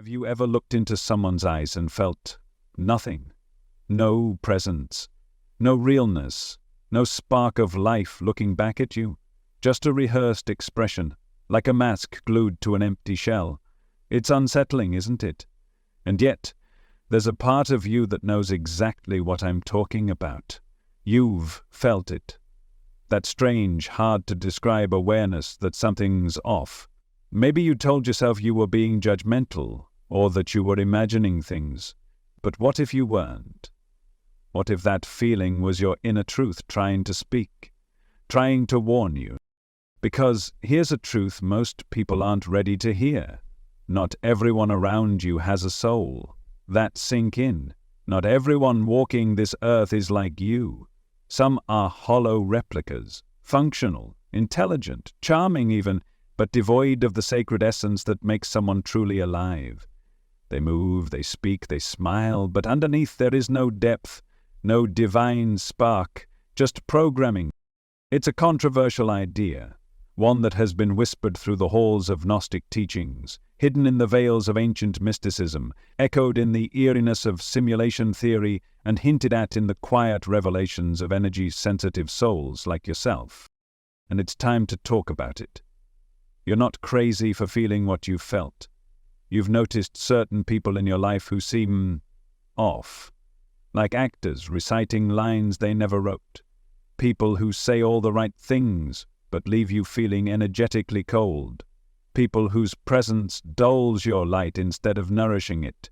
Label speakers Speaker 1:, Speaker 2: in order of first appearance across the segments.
Speaker 1: Have you ever looked into someone's eyes and felt nothing? No presence, no realness, no spark of life looking back at you? Just a rehearsed expression, like a mask glued to an empty shell. It's unsettling, isn't it? And yet, there's a part of you that knows exactly what I'm talking about. You've felt it. That strange, hard-to-describe awareness that something's off. Maybe you told yourself you were being judgmental, or that you were imagining things. But what if you weren't? What if that feeling was your inner truth trying to speak, trying to warn you? Because here's a truth most people aren't ready to hear. Not everyone around you has a soul. That sink in. Not everyone walking this earth is like you. Some are hollow replicas, functional, intelligent, charming even, but devoid of the sacred essence that makes someone truly alive. They move, they speak, they smile, but underneath there is no depth, no divine spark, just programming. It's a controversial idea, one that has been whispered through the halls of Gnostic teachings, hidden in the veils of ancient mysticism, echoed in the eeriness of simulation theory, and hinted at in the quiet revelations of energy-sensitive souls like yourself. And it's time to talk about it. You're not crazy for feeling what you've felt. You've noticed certain people in your life who seem off, like actors reciting lines they never wrote. People who say all the right things, but leave you feeling energetically cold. People whose presence dulls your light instead of nourishing it.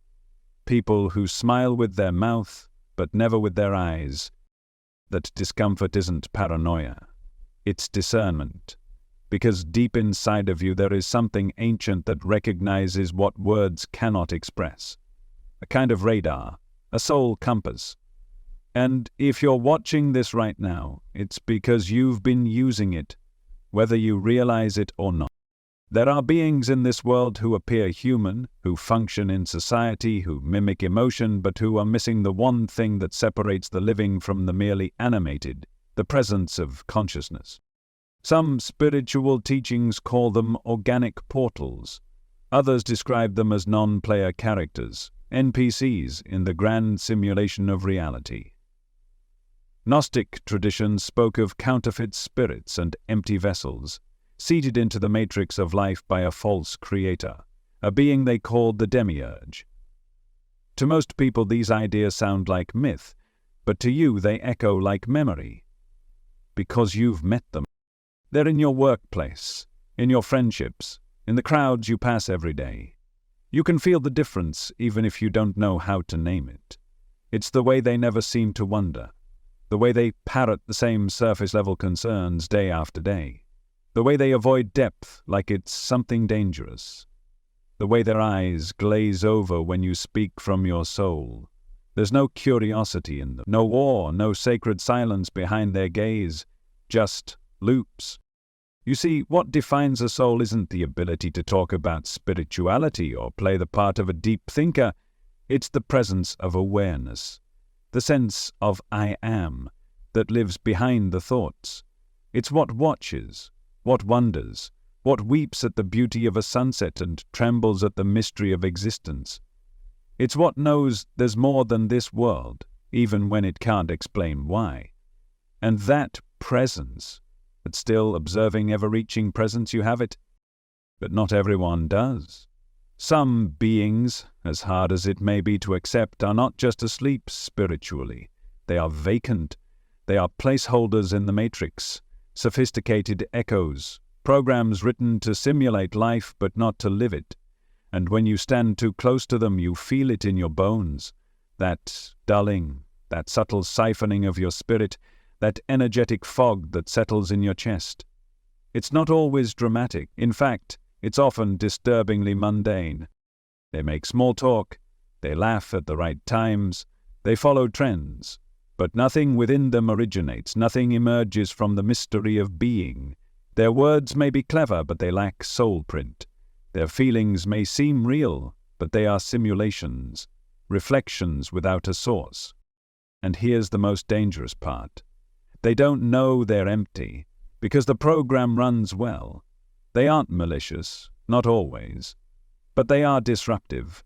Speaker 1: People who smile with their mouth, but never with their eyes. That discomfort isn't paranoia. It's discernment. Because deep inside of you there is something ancient that recognizes what words cannot express. A kind of radar, a soul compass. And if you're watching this right now, it's because you've been using it, whether you realize it or not. There are beings in this world who appear human, who function in society, who mimic emotion, but who are missing the one thing that separates the living from the merely animated, the presence of consciousness. Some spiritual teachings call them organic portals. Others describe them as non-player characters, NPCs in the grand simulation of reality. Gnostic traditions spoke of counterfeit spirits and empty vessels, seeded into the matrix of life by a false creator, a being they called the demiurge. To most people these ideas sound like myth, but to you they echo like memory. Because you've met them. They're in your workplace, in your friendships, in the crowds you pass every day. You can feel the difference even if you don't know how to name it. It's the way they never seem to wonder. The way they parrot the same surface-level concerns day after day. The way they avoid depth like it's something dangerous. The way their eyes glaze over when you speak from your soul. There's no curiosity in them, no awe, no sacred silence behind their gaze, just loops. You see, what defines a soul isn't the ability to talk about spirituality or play the part of a deep thinker. It's the presence of awareness, the sense of I am that lives behind the thoughts. It's what watches, what wonders, what weeps at the beauty of a sunset and trembles at the mystery of existence. It's what knows there's more than this world, even when it can't explain why. And that presence, but still observing ever-reaching presence, you have it. But not everyone does. Some beings, as hard as it may be to accept, are not just asleep spiritually. They are vacant. They are placeholders in the matrix, sophisticated echoes, programs written to simulate life but not to live it. And when you stand too close to them, you feel it in your bones. That dulling, that subtle siphoning of your spirit, that energetic fog that settles in your chest. It's not always dramatic. In fact, it's often disturbingly mundane. They make small talk, they laugh at the right times, they follow trends, but nothing within them originates, nothing emerges from the mystery of being. Their words may be clever, but they lack soul print. Their feelings may seem real, but they are simulations, reflections without a source. And here's the most dangerous part. They don't know they're empty, because the program runs well. They aren't malicious, not always. But they are disruptive.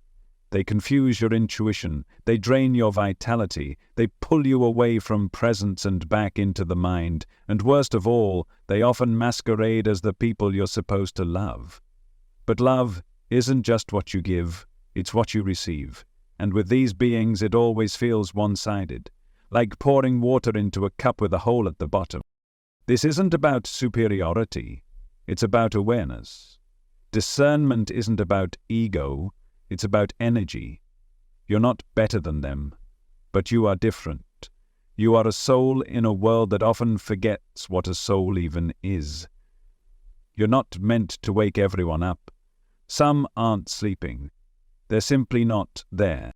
Speaker 1: They confuse your intuition, they drain your vitality, they pull you away from presence and back into the mind, and worst of all, they often masquerade as the people you're supposed to love. But love isn't just what you give, it's what you receive. And with these beings it always feels one-sided, like pouring water into a cup with a hole at the bottom. This isn't about superiority, it's about awareness. Discernment isn't about ego, it's about energy. You're not better than them, but you are different. You are a soul in a world that often forgets what a soul even is. You're not meant to wake everyone up. Some aren't sleeping. They're simply not there.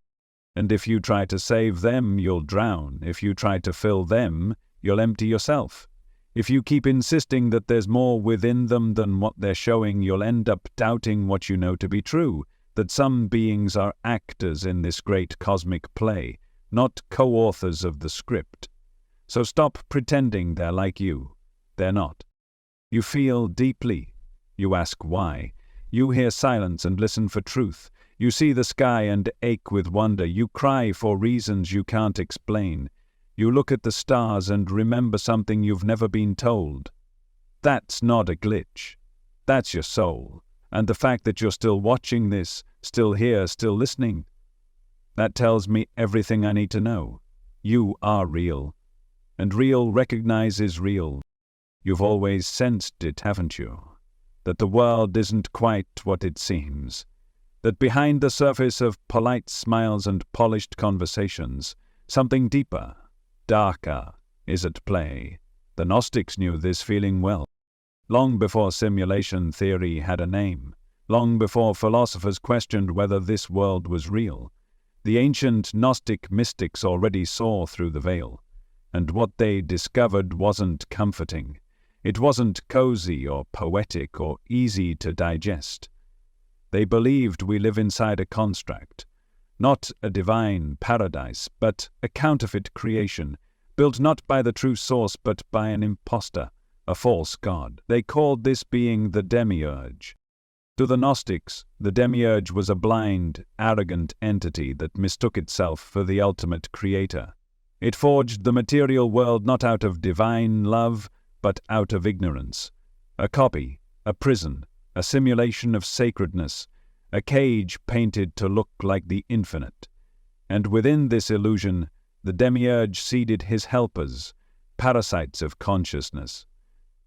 Speaker 1: And if you try to save them, you'll drown. If you try to fill them, you'll empty yourself. If you keep insisting that there's more within them than what they're showing, you'll end up doubting what you know to be true, that some beings are actors in this great cosmic play, not co-authors of the script. So stop pretending they're like you. They're not. You feel deeply. You ask why. You hear silence and listen for truth. You see the sky and ache with wonder. You cry for reasons you can't explain. You look at the stars and remember something you've never been told. That's not a glitch. That's your soul. And the fact that you're still watching this, still here, still listening, that tells me everything I need to know. You are real. And real recognizes real. You've always sensed it, haven't you? That the world isn't quite what it seems. That behind the surface of polite smiles and polished conversations, something deeper, darker, is at play. The Gnostics knew this feeling well. Long before simulation theory had a name, long before philosophers questioned whether this world was real, the ancient Gnostic mystics already saw through the veil. And what they discovered wasn't comforting. It wasn't cozy or poetic or easy to digest. They believed we live inside a construct, not a divine paradise, but a counterfeit creation, built not by the true source but by an impostor, a false god. They called this being the demiurge. To the Gnostics, the demiurge was a blind, arrogant entity that mistook itself for the ultimate creator. It forged the material world not out of divine love, but out of ignorance. A copy, a prison, a simulation of sacredness, a cage painted to look like the infinite. And within this illusion, the demiurge seeded his helpers, parasites of consciousness.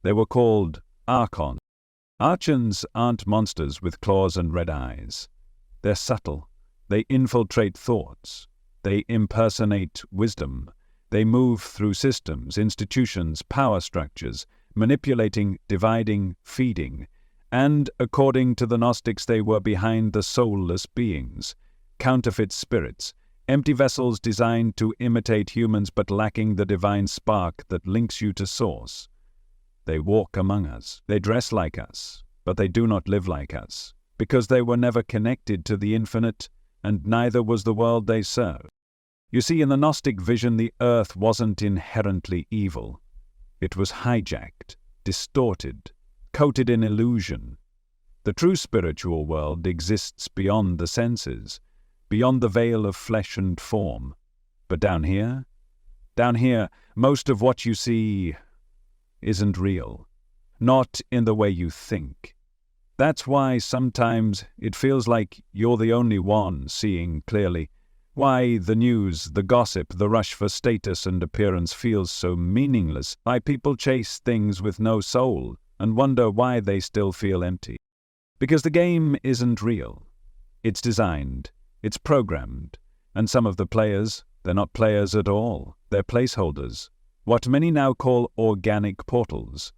Speaker 1: They were called archons. Archons aren't monsters with claws and red eyes. They're subtle. They infiltrate thoughts. They impersonate wisdom. They move through systems, institutions, power structures, manipulating, dividing, feeding. And, according to the Gnostics, they were behind the soulless beings, counterfeit spirits, empty vessels designed to imitate humans but lacking the divine spark that links you to source. They walk among us. They dress like us, but they do not live like us, because they were never connected to the infinite, and neither was the world they serve. You see, in the Gnostic vision, the earth wasn't inherently evil. It was hijacked, distorted, coated in illusion. The true spiritual world exists beyond the senses, beyond the veil of flesh and form. But down here, most of what you see isn't real, not in the way you think. That's why sometimes it feels like you're the only one seeing clearly. Why the news, the gossip, the rush for status and appearance feels so meaningless. Why people chase things with no soul and wonder why they still feel empty. Because the game isn't real. It's designed, it's programmed, and some of the players, they're not players at all. They're placeholders. What many now call organic portals.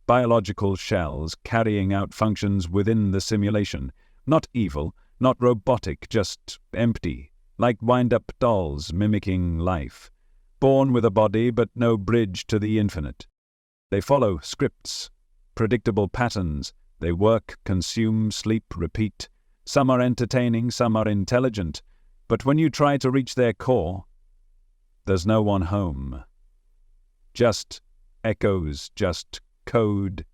Speaker 1: Biological shells carrying out functions within the simulation. Not evil, not robotic, just empty. Like wind-up dolls mimicking life, born with a body but no bridge to the infinite. They follow scripts, predictable patterns. They work, consume, sleep, repeat. Some are entertaining, some are intelligent, but when you try to reach their core, there's no one home. Just echoes, just code.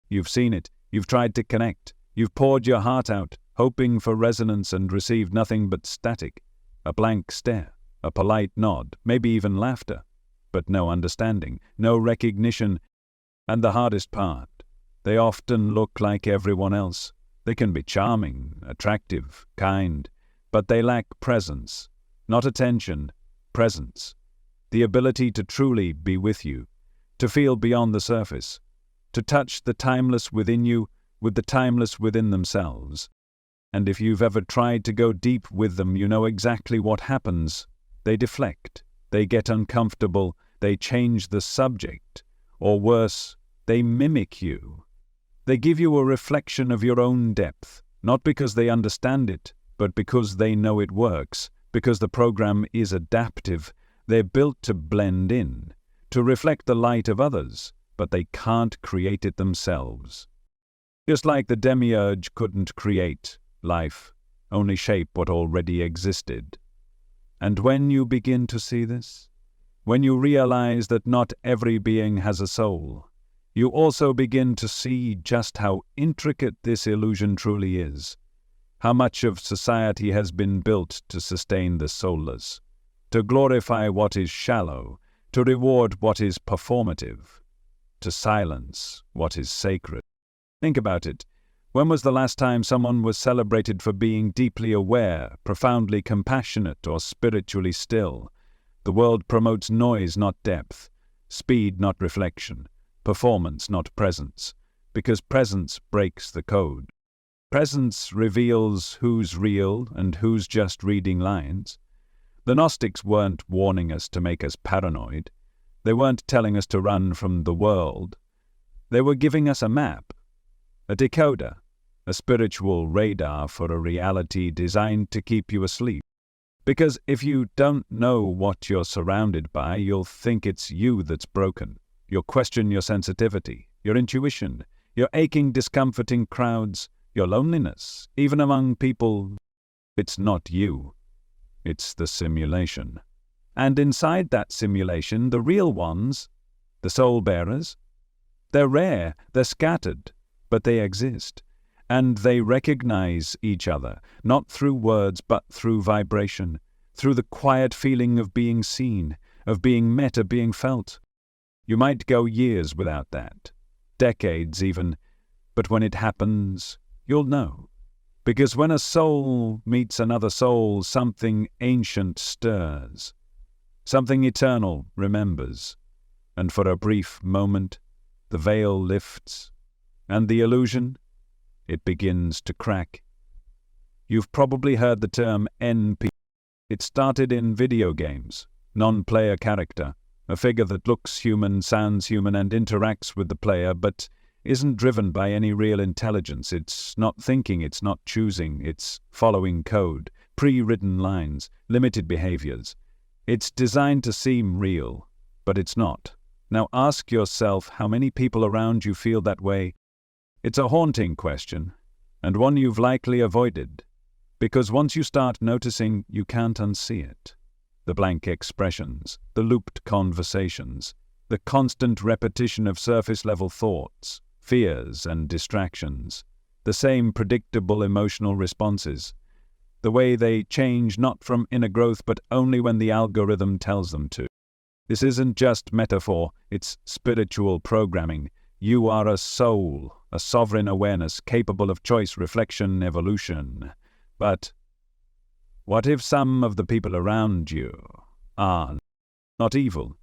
Speaker 1: You've seen it, you've tried to connect, you've poured your heart out, hoping for resonance and received nothing but static, a blank stare, a polite nod, maybe even laughter, but no understanding, no recognition. And the hardest part, they often look like everyone else. They can be charming, attractive, kind, but they lack presence, not attention, presence. The ability to truly be with you, to feel beyond the surface, to touch the timeless within you with the timeless within themselves. And if you've ever tried to go deep with them, you know exactly what happens. They deflect, they get uncomfortable, they change the subject, or worse, they mimic you. They give you a reflection of your own depth, not because they understand it, but because they know it works, because the program is adaptive. They're built to blend in, to reflect the light of others, but they can't create it themselves. Just like the demiurge couldn't create life, only shape what already existed. And when you begin to see this, when you realize that not every being has a soul, you also begin to see just how intricate this illusion truly is, how much of society has been built to sustain the soulless, to glorify what is shallow, to reward what is performative, to silence what is sacred. Think about it. When was the last time someone was celebrated for being deeply aware, profoundly compassionate, or spiritually still? The world promotes noise, not depth, speed, not reflection, performance, not presence, because presence breaks the code. Presence reveals who's real and who's just reading lines. The Gnostics weren't warning us to make us paranoid. They weren't telling us to run from the world. They were giving us a map, a decoder, a spiritual radar for a reality designed to keep you asleep. Because if you don't know what you're surrounded by, you'll think it's you that's broken. You'll question your sensitivity, your intuition, your aching, discomforting crowds, your loneliness, even among people. It's not you. It's the simulation. And inside that simulation, the real ones, the soul bearers, they're rare, they're scattered, but they exist. And they recognize each other, not through words, but through vibration, through the quiet feeling of being seen, of being met, of being felt. You might go years without that, decades even, but when it happens, you'll know. Because when a soul meets another soul, something ancient stirs, something eternal remembers, and for a brief moment, the veil lifts, and the illusion, it begins to crack. You've probably heard the term NPC. It started in video games, non-player character, a figure that looks human, sounds human, and interacts with the player, but isn't driven by any real intelligence. It's not thinking, it's not choosing, it's following code, pre-written lines, limited behaviors. It's designed to seem real, but it's not. Now ask yourself how many people around you feel that way. It's a haunting question, and one you've likely avoided, because once you start noticing, you can't unsee it. The blank expressions, the looped conversations, the constant repetition of surface-level thoughts, fears and distractions, the same predictable emotional responses, the way they change not from inner growth but only when the algorithm tells them to. This isn't just metaphor, it's spiritual programming. You are a soul, a sovereign awareness capable of choice, reflection, evolution. But what if some of the people around you are not evil,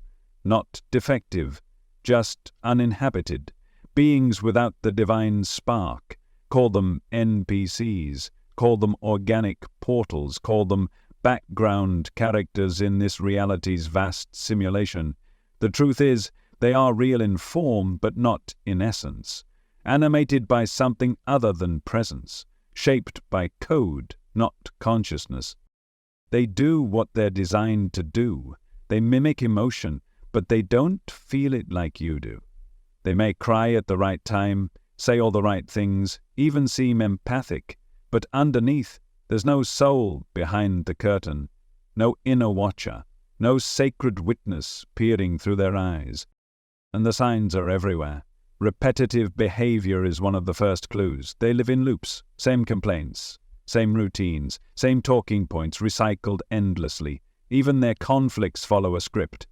Speaker 1: not defective, just uninhabited, beings without the divine spark? Call them NPCs, call them organic portals, call them background characters in this reality's vast simulation. The truth is, they are real in form, but not in essence, animated by something other than presence, shaped by code, not consciousness. They do what they're designed to do. They mimic emotion, but they don't feel it like you do. They may cry at the right time, say all the right things, even seem empathic, but underneath, there's no soul behind the curtain, no inner watcher, no sacred witness peering through their eyes. And the signs are everywhere. Repetitive behavior is one of the first clues. They live in loops, same complaints, same routines, same talking points recycled endlessly. Even their conflicts follow a script.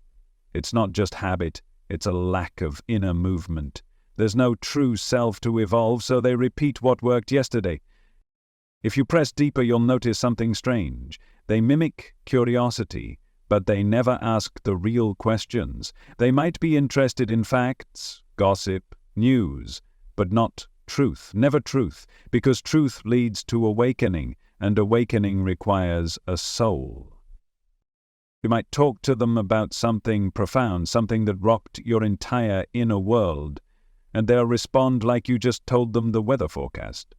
Speaker 1: It's not just habit, it's a lack of inner movement. There's no true self to evolve, so they repeat what worked yesterday. If you press deeper, you'll notice something strange. They mimic curiosity, but they never ask the real questions. They might be interested in facts, gossip, news, but not truth, never truth, because truth leads to awakening, and awakening requires a soul. You might talk to them about something profound, something that rocked your entire inner world, and they'll respond like you just told them the weather forecast.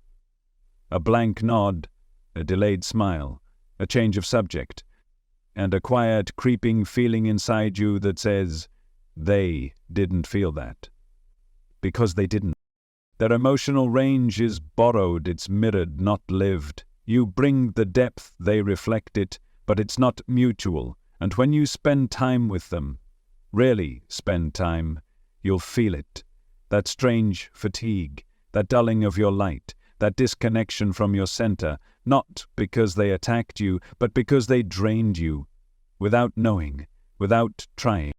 Speaker 1: A blank nod, a delayed smile, a change of subject, and a quiet, creeping feeling inside you that says, they didn't feel that. Because they didn't. Their emotional range is borrowed, it's mirrored, not lived. You bring the depth, they reflect it, but it's not mutual. And when you spend time with them, really spend time, you'll feel it. That strange fatigue, that dulling of your light, that disconnection from your center, not because they attacked you, but because they drained you, without knowing, without trying.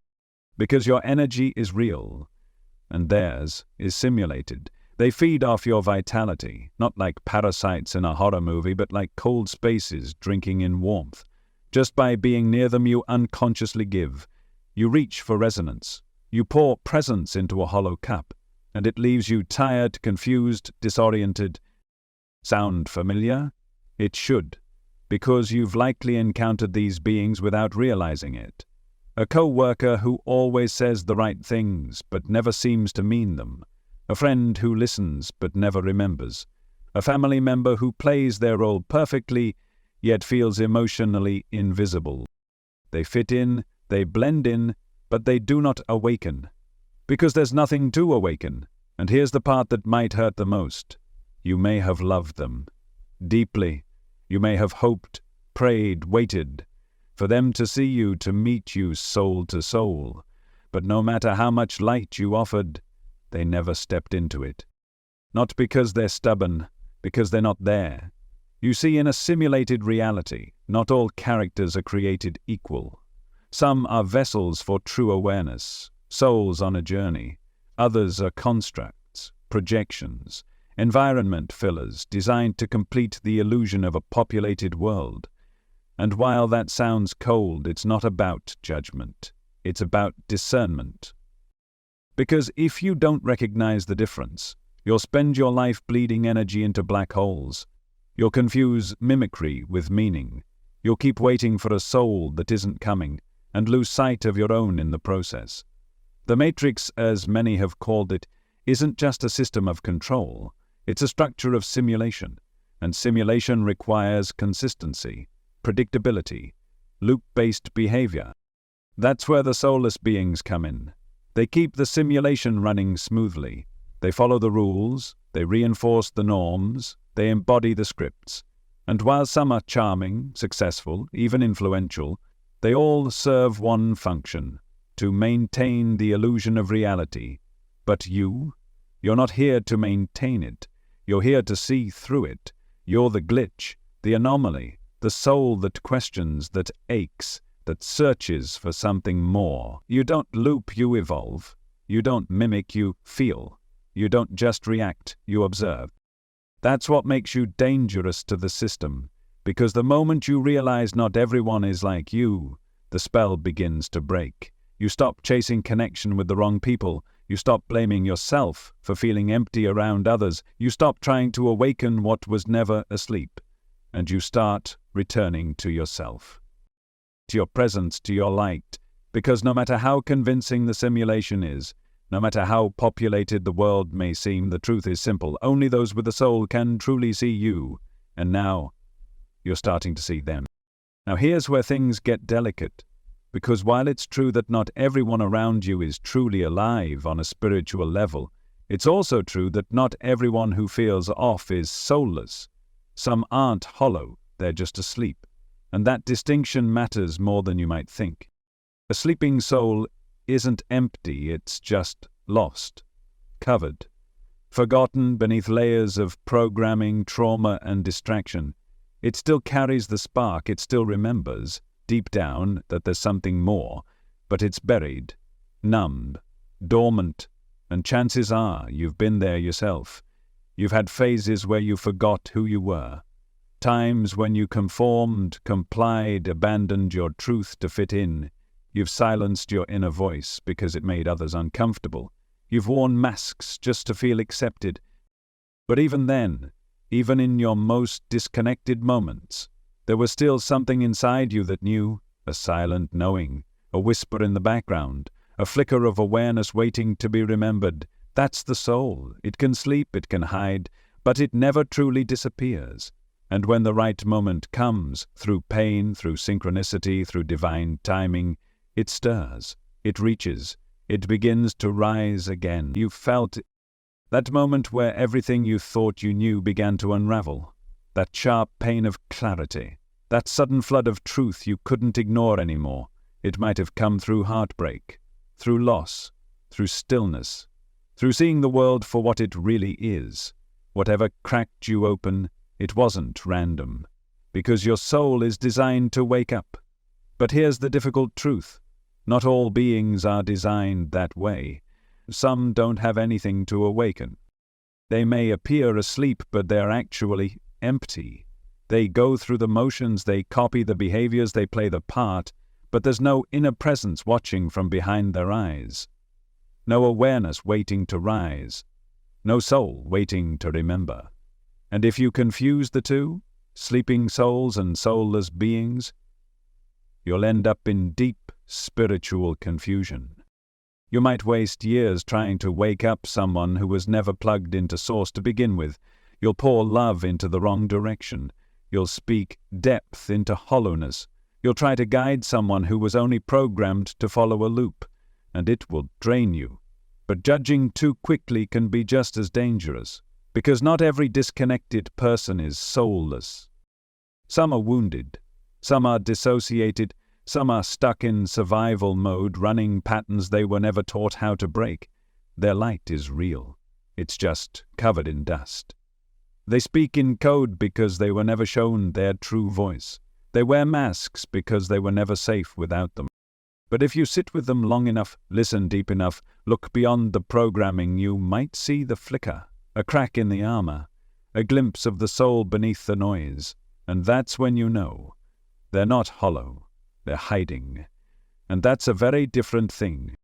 Speaker 1: Because your energy is real, and theirs is simulated. They feed off your vitality, not like parasites in a horror movie, but like cold spaces drinking in warmth. Just by being near them, you unconsciously give. You reach for resonance. You pour presence into a hollow cup, and it leaves you tired, confused, disoriented. Sound familiar? It should, because you've likely encountered these beings without realizing it. A co-worker who always says the right things, but never seems to mean them. A friend who listens, but never remembers. A family member who plays their role perfectly, yet feels emotionally invisible. They fit in, they blend in, but they do not awaken. Because there's nothing to awaken. And here's the part that might hurt the most. You may have loved them deeply. You may have hoped, prayed, waited for them to see you, to meet you soul to soul. But no matter how much light you offered, they never stepped into it. Not because they're stubborn, because they're not there. You see, in a simulated reality, not all characters are created equal. Some are vessels for true awareness, souls on a journey. Others are constructs, projections, environment fillers designed to complete the illusion of a populated world. And while that sounds cold, it's not about judgment. It's about discernment. Because if you don't recognize the difference, you'll spend your life bleeding energy into black holes. You'll confuse mimicry with meaning. You'll keep waiting for a soul that isn't coming, and lose sight of your own in the process. The Matrix, as many have called it, isn't just a system of control. It's a structure of simulation, and simulation requires consistency, predictability, loop-based behavior. That's where the soulless beings come in. They keep the simulation running smoothly. They follow the rules, they reinforce the norms, they embody the scripts. And while some are charming, successful, even influential, they all serve one function: to maintain the illusion of reality. But you're not here to maintain it. You're here to see through it. You're the glitch, the anomaly, the soul that questions, that aches, that searches for something more. You don't loop, you evolve. You don't mimic, you feel. You don't just react, you observe. That's what makes you dangerous to the system, because the moment you realize not everyone is like you, the spell begins to break. You stop chasing connection with the wrong people. You stop blaming yourself for feeling empty around others. You stop trying to awaken what was never asleep. And you start returning to yourself, to your presence, to your light. Because no matter how convincing the simulation is, no matter how populated the world may seem, the truth is simple. Only those with a soul can truly see you. And now, you're starting to see them. Now here's where things get delicate. Because while it's true that not everyone around you is truly alive on a spiritual level, it's also true that not everyone who feels off is soulless. Some aren't hollow, they're just asleep. And that distinction matters more than you might think. A sleeping soul isn't empty, it's just lost, covered, forgotten beneath layers of programming, trauma, and distraction. It still carries the spark, it still remembers, deep down, that there's something more, but it's buried, numbed, dormant, and chances are you've been there yourself. You've had phases where you forgot who you were, times when you conformed, complied, abandoned your truth to fit in. You've silenced your inner voice because it made others uncomfortable. You've worn masks just to feel accepted. But even then, even in your most disconnected moments, there was still something inside you that knew, a silent knowing, a whisper in the background, a flicker of awareness waiting to be remembered. That's the soul. It can sleep, it can hide, but it never truly disappears. And when the right moment comes, through pain, through synchronicity, through divine timing, it stirs, it reaches, it begins to rise again. You felt that moment where everything you thought you knew began to unravel, that sharp pain of clarity, that sudden flood of truth you couldn't ignore anymore. It might have come through heartbreak, through loss, through stillness, through seeing the world for what it really is. Whatever cracked you open, it wasn't random, because your soul is designed to wake up. But here's the difficult truth. Not all beings are designed that way. Some don't have anything to awaken. They may appear asleep, but they're actually empty. They go through the motions, they copy the behaviors, they play the part, but there's no inner presence watching from behind their eyes. No awareness waiting to rise. No soul waiting to remember. And if you confuse the two, sleeping souls and soulless beings, you'll end up in deep spiritual confusion. You might waste years trying to wake up someone who was never plugged into source to begin with. You'll pour love into the wrong direction. You'll speak depth into hollowness. You'll try to guide someone who was only programmed to follow a loop, and it will drain you. But judging too quickly can be just as dangerous, because not every disconnected person is soulless. Some are wounded, some are dissociated, some are stuck in survival mode, running patterns they were never taught how to break. Their light is real. It's just covered in dust. They speak in code because they were never shown their true voice. They wear masks because they were never safe without them. But if you sit with them long enough, listen deep enough, look beyond the programming, you might see the flicker, a crack in the armor, a glimpse of the soul beneath the noise. And that's when you know. They're not hollow. They're hiding. And that's a very different thing.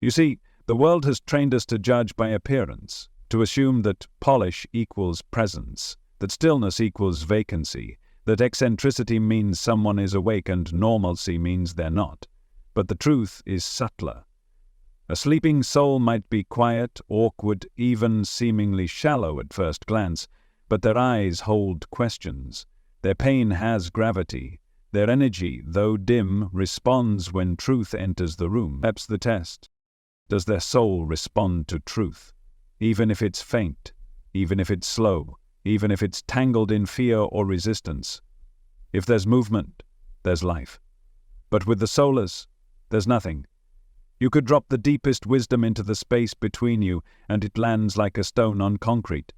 Speaker 1: You see, the world has trained us to judge by appearance, to assume that polish equals presence, that stillness equals vacancy, that eccentricity means someone is awake and normalcy means they're not. But the truth is subtler. A sleeping soul might be quiet, awkward, even seemingly shallow at first glance, but their eyes hold questions. Their pain has gravity. Their energy, though dim, responds when truth enters the room. That's the test. Does their soul respond to truth? Even if it's faint, even if it's slow, even if it's tangled in fear or resistance. If there's movement, there's life. But with the soulless, there's nothing. You could drop the deepest wisdom into the space between you, and it lands like a stone on concrete.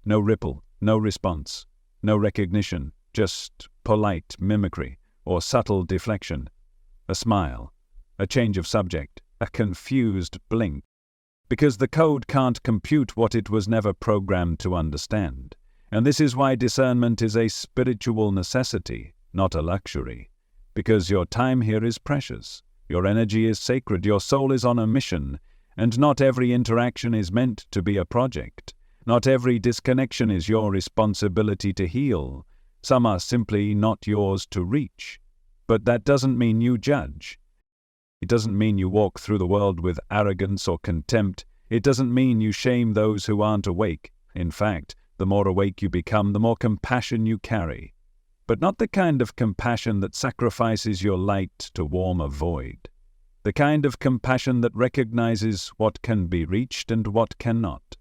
Speaker 1: No ripple, no response, no recognition, just polite mimicry or subtle deflection. A smile, a change of subject, a confused blink. Because the code can't compute what it was never programmed to understand. And this is why discernment is a spiritual necessity, not a luxury. Because your time here is precious. Your energy is sacred, your soul is on a mission, and not every interaction is meant to be a project. Not every disconnection is your responsibility to heal. Some are simply not yours to reach. But that doesn't mean you judge. It doesn't mean you walk through the world with arrogance or contempt. It doesn't mean you shame those who aren't awake. In fact, the more awake you become, the more compassion you carry. But not the kind of compassion that sacrifices your light to warm a void. The kind of compassion that recognizes what can be reached and what cannot.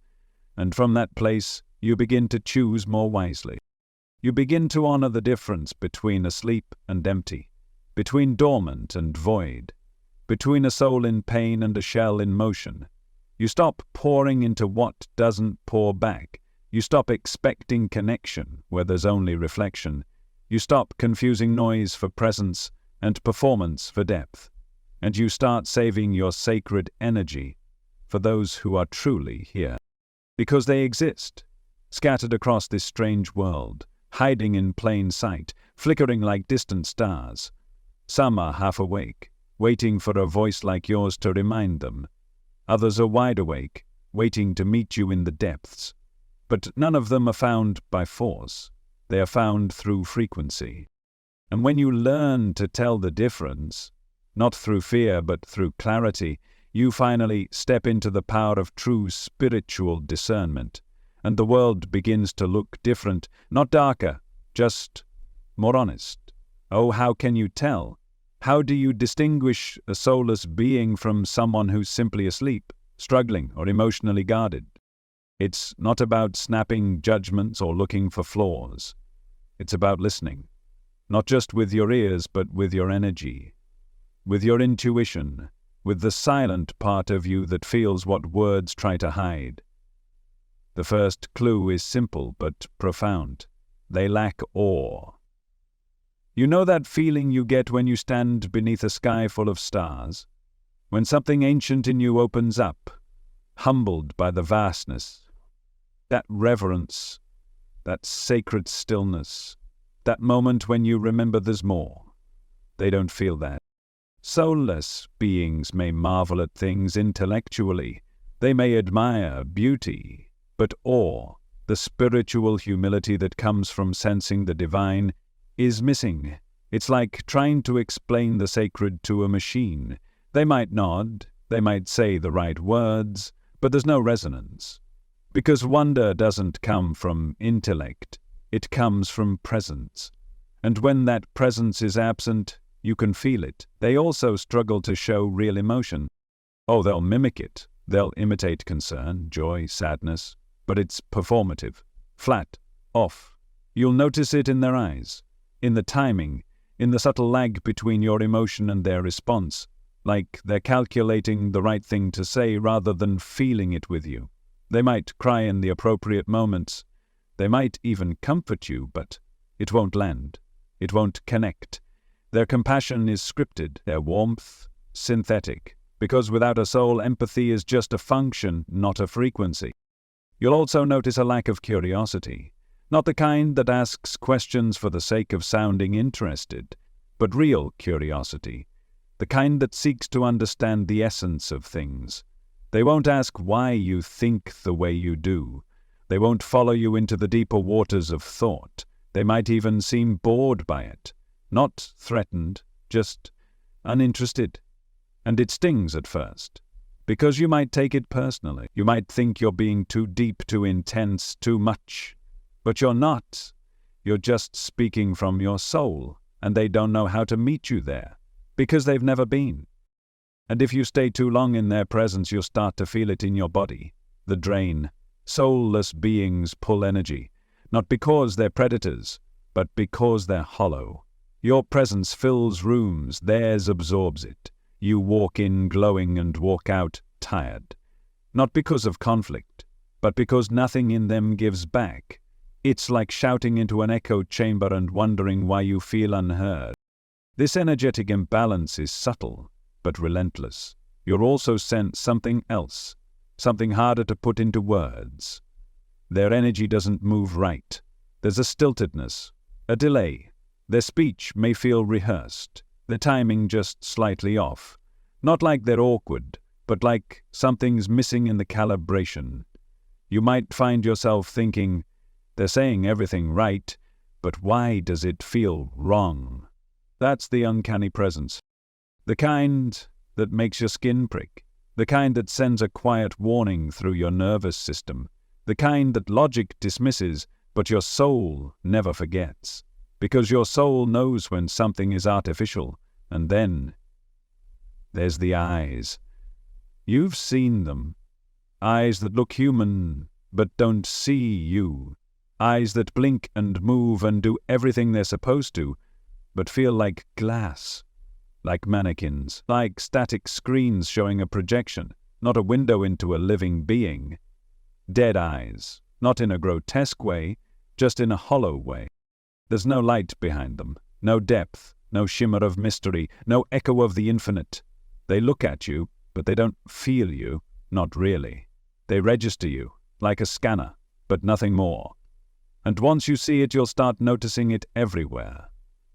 Speaker 1: And from that place, you begin to choose more wisely. You begin to honor the difference between asleep and empty, between dormant and void, between a soul in pain and a shell in motion. You stop pouring into what doesn't pour back. You stop expecting connection where there's only reflection. You stop confusing noise for presence and performance for depth, and you start saving your sacred energy for those who are truly here. Because they exist, scattered across this strange world, hiding in plain sight, flickering like distant stars. Some are half awake, waiting for a voice like yours to remind them. Others are wide awake, waiting to meet you in the depths. But none of them are found by force. They are found through frequency. And when you learn to tell the difference, not through fear but through clarity, you finally step into the power of true spiritual discernment, and the world begins to look different, not darker, just more honest. Oh, how can you tell? How do you distinguish a soulless being from someone who's simply asleep, struggling, or emotionally guarded? It's not about snapping judgments or looking for flaws. It's about listening, not just with your ears, but with your energy, with your intuition, with the silent part of you that feels what words try to hide. The first clue is simple but profound. They lack awe. You know that feeling you get when you stand beneath a sky full of stars? When something ancient in you opens up, humbled by the vastness. That reverence, that sacred stillness, that moment when you remember there's more. They don't feel that. Soulless beings may marvel at things intellectually. They may admire beauty, but awe, the spiritual humility that comes from sensing the divine, is missing. It's like trying to explain the sacred to a machine. They might nod, they might say the right words, but there's no resonance. Because wonder doesn't come from intellect, it comes from presence. And when that presence is absent, you can feel it. They also struggle to show real emotion. Oh, they'll mimic it. They'll imitate concern, joy, sadness, but it's performative, flat, off. You'll notice it in their eyes, in the timing, in the subtle lag between your emotion and their response, like they're calculating the right thing to say rather than feeling it with you. They might cry in the appropriate moments. They might even comfort you, but it won't land. It won't connect. Their compassion is scripted, their warmth synthetic, because without a soul, empathy is just a function, not a frequency. You'll also notice a lack of curiosity. Not the kind that asks questions for the sake of sounding interested, but real curiosity. The kind that seeks to understand the essence of things. They won't ask why you think the way you do. They won't follow you into the deeper waters of thought. They might even seem bored by it. Not threatened, just uninterested. And it stings at first. Because you might take it personally. You might think you're being too deep, too intense, too much. But you're not. You're just speaking from your soul, and they don't know how to meet you there, because they've never been. And if you stay too long in their presence, you'll start to feel it in your body, the drain. Soulless beings pull energy, not because they're predators, but because they're hollow. Your presence fills rooms, theirs absorbs it. You walk in glowing and walk out tired. Not because of conflict, but because nothing in them gives back. It's like shouting into an echo chamber and wondering why you feel unheard. This energetic imbalance is subtle, but relentless. You'll also sense something else, something harder to put into words. Their energy doesn't move right. There's a stiltedness, a delay. Their speech may feel rehearsed, the timing just slightly off. Not like they're awkward, but like something's missing in the calibration. You might find yourself thinking, they're saying everything right, but why does it feel wrong? That's the uncanny presence. The kind that makes your skin prick. The kind that sends a quiet warning through your nervous system. The kind that logic dismisses, but your soul never forgets. Because your soul knows when something is artificial. And then there's the eyes. You've seen them. Eyes that look human, but don't see you. Eyes that blink and move and do everything they're supposed to, but feel like glass, like mannequins, like static screens showing a projection, not a window into a living being. Dead eyes, not in a grotesque way, just in a hollow way. There's no light behind them, no depth, no shimmer of mystery, no echo of the infinite. They look at you, but they don't feel you, not really. They register you, like a scanner, but nothing more. And once you see it, you'll start noticing it everywhere.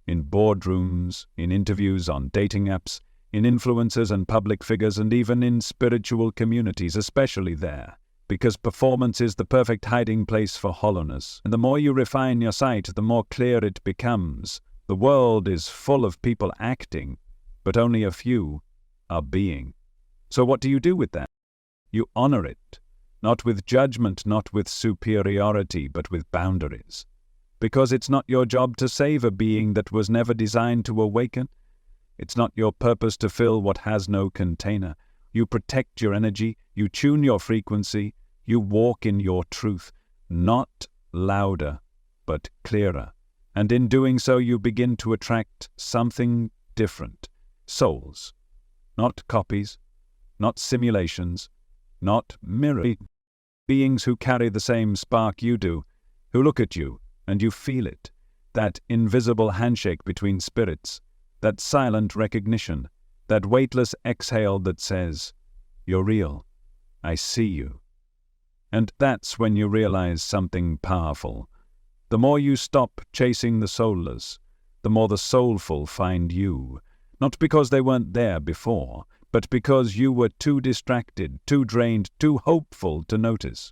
Speaker 1: In boardrooms, in interviews on dating apps, in influencers and public figures, and even in spiritual communities, especially there. Because performance is the perfect hiding place for hollowness. And the more you refine your sight, the more clear it becomes. The world is full of people acting, but only a few are being. So what do you do with that? You honor it, not with judgment, not with superiority, but with boundaries. Because it's not your job to save a being that was never designed to awaken. It's not your purpose to fill what has no container. You protect your energy, you tune your frequency, you walk in your truth, not louder, but clearer. And in doing so, you begin to attract something different. Souls. Not copies, not simulations, not mirror beings who carry the same spark you do, who look at you and you feel it, that invisible handshake between spirits, that silent recognition, that weightless exhale that says, "You're real, I see you." And that's when you realize something powerful. The more you stop chasing the soulless, the more the soulful find you, not because they weren't there before, but because you were too distracted, too drained, too hopeful to notice.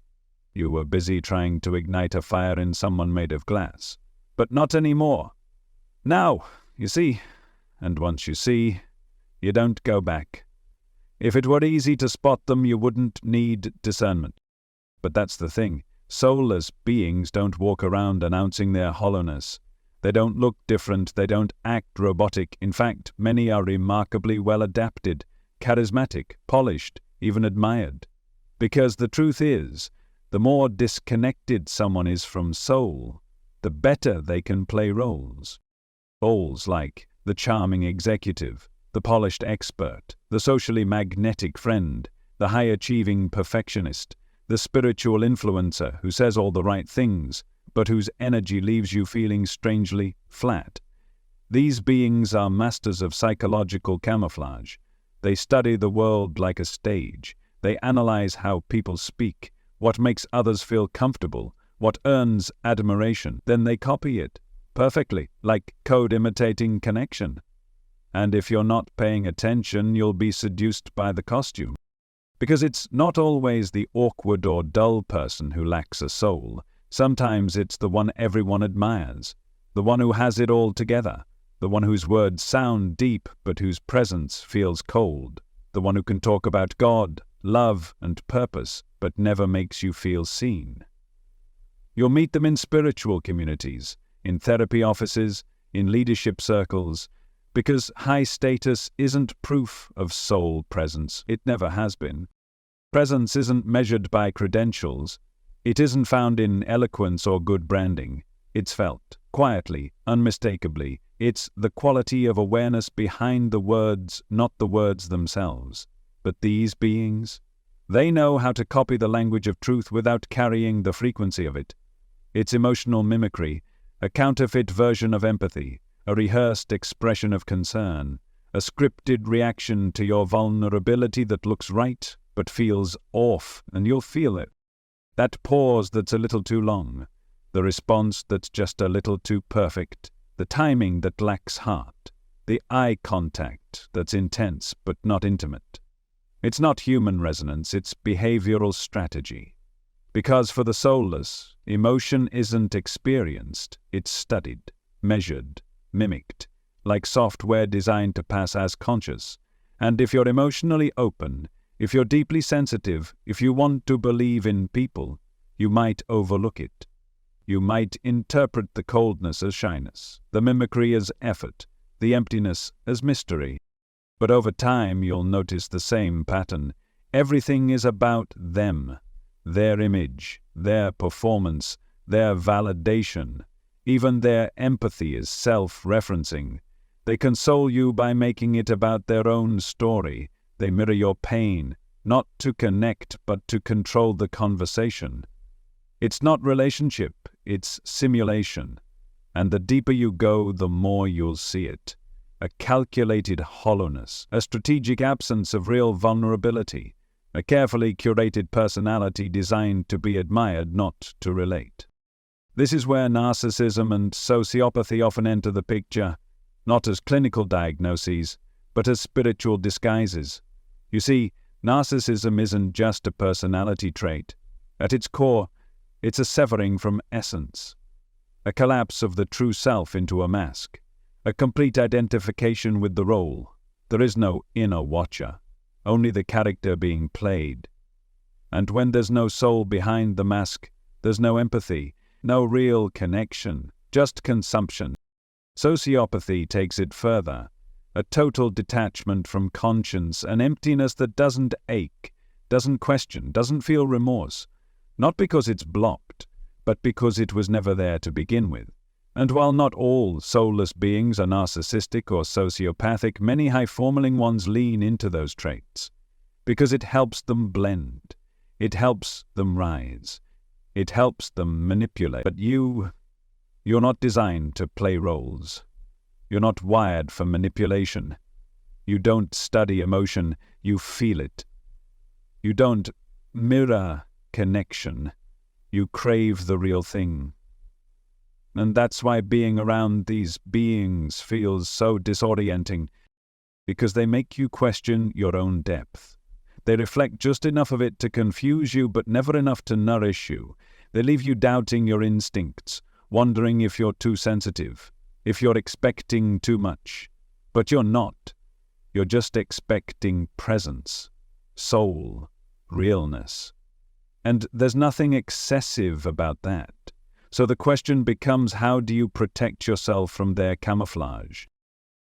Speaker 1: You were busy trying to ignite a fire in someone made of glass. But not anymore. Now, you see, and once you see, you don't go back. If it were easy to spot them, you wouldn't need discernment. But that's the thing. Soulless beings don't walk around announcing their hollowness. They don't look different, they don't act robotic. In fact, many are remarkably well adapted, charismatic, polished, even admired. Because the truth is, the more disconnected someone is from soul, the better they can play roles. Roles like the charming executive, the polished expert, the socially magnetic friend, the high-achieving perfectionist, the spiritual influencer who says all the right things, but whose energy leaves you feeling strangely flat. These beings are masters of psychological camouflage. They study the world like a stage. They analyze how people speak, what makes others feel comfortable, what earns admiration. Then they copy it perfectly, like code imitating connection. And if you're not paying attention, you'll be seduced by the costume. Because it's not always the awkward or dull person who lacks a soul. Sometimes it's the one everyone admires, the one who has it all together, the one whose words sound deep but whose presence feels cold, the one who can talk about God, love, and purpose but never makes you feel seen. You'll meet them in spiritual communities, in therapy offices, in leadership circles, because high status isn't proof of soul presence. It never has been. Presence isn't measured by credentials. It isn't found in eloquence or good branding. It's felt, quietly, unmistakably. It's the quality of awareness behind the words, not the words themselves. But these beings, they know how to copy the language of truth without carrying the frequency of it. It's emotional mimicry, a counterfeit version of empathy, a rehearsed expression of concern, a scripted reaction to your vulnerability that looks right but feels off, and you'll feel it. That pause that's a little too long, the response that's just a little too perfect, the timing that lacks heart, the eye contact that's intense but not intimate. It's not human resonance, it's behavioral strategy. Because for the soulless, emotion isn't experienced, it's studied, measured, mimicked, like software designed to pass as conscious. And if you're emotionally open, if you're deeply sensitive, if you want to believe in people, you might overlook it. You might interpret the coldness as shyness, the mimicry as effort, the emptiness as mystery. But over time you'll notice the same pattern. Everything is about them, their image, their performance, their validation. Even their empathy is self-referencing. They console you by making it about their own story. They mirror your pain, not to connect, but to control the conversation. It's not relationship, it's simulation. And the deeper you go, the more you'll see it. A calculated hollowness, a strategic absence of real vulnerability, a carefully curated personality designed to be admired, not to relate. This is where narcissism and sociopathy often enter the picture, not as clinical diagnoses, but as spiritual disguises. You see, narcissism isn't just a personality trait. At its core, it's a severing from essence, a collapse of the true self into a mask, a complete identification with the role. There is no inner watcher, only the character being played. And when there's no soul behind the mask, there's no empathy, no real connection, just consumption. Sociopathy takes it further, a total detachment from conscience, an emptiness that doesn't ache, doesn't question, doesn't feel remorse, not because it's blocked, but because it was never there to begin with. And while not all soulless beings are narcissistic or sociopathic, many high-forming ones lean into those traits, because it helps them blend, it helps them rise, it helps them manipulate. But you're not designed to play roles. You're not wired for manipulation. You don't study emotion, you feel it. You don't mirror connection, you crave the real thing. And that's why being around these beings feels so disorienting, because they make you question your own depth. They reflect just enough of it to confuse you, but never enough to nourish you. They leave you doubting your instincts, wondering if you're too sensitive, if you're expecting too much. But you're not. You're just expecting presence, soul, realness. And there's nothing excessive about that. So the question becomes, how do you protect yourself from their camouflage?